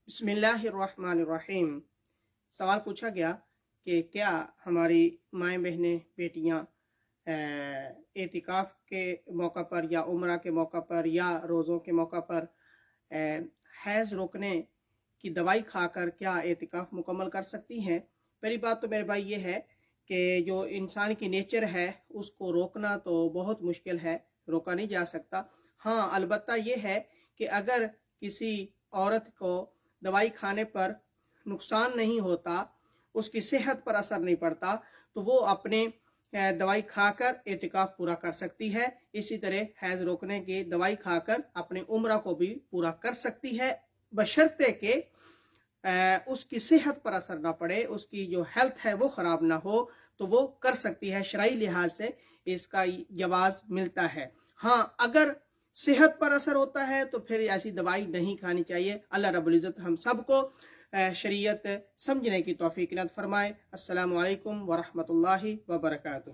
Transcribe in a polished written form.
بسم اللہ الرحمن الرحیم۔ سوال پوچھا گیا کہ کیا ہماری مائیں بہنیں بیٹیاں اعتکاف کے موقع پر یا عمرہ کے موقع پر یا روزوں کے موقع پر حیض روکنے کی دوائی کھا کر کیا اعتکاف مکمل کر سکتی ہیں؟ پہلی بات تو میرے بھائی یہ ہے کہ جو انسان کی نیچر ہے اس کو روکنا تو بہت مشکل ہے، روکا نہیں جا سکتا۔ ہاں، البتہ یہ ہے کہ اگر کسی عورت کو دوائی کھانے پر نقصان نہیں ہوتا، اس کی صحت پر اثر نہیں پڑتا، تو وہ اپنے دوائی کھا کر اعتکاف پورا کر سکتی ہے۔ اسی طرح حیض روکنے کی دوائی کھا کر اپنے عمرہ کو بھی پورا کر سکتی ہے، بشرطے کہ اس کی صحت پر اثر نہ پڑے، اس کی جو ہیلتھ ہے وہ خراب نہ ہو، تو وہ کر سکتی ہے۔ شرعی لحاظ سے اس کا جواز ملتا ہے۔ ہاں، اگر صحت پر اثر ہوتا ہے تو پھر ایسی دوائی نہیں کھانی چاہیے۔ اللہ رب العزت ہم سب کو شریعت سمجھنے کی توفیق عنایت فرمائے۔ السلام علیکم ورحمۃ اللہ وبرکاتہ۔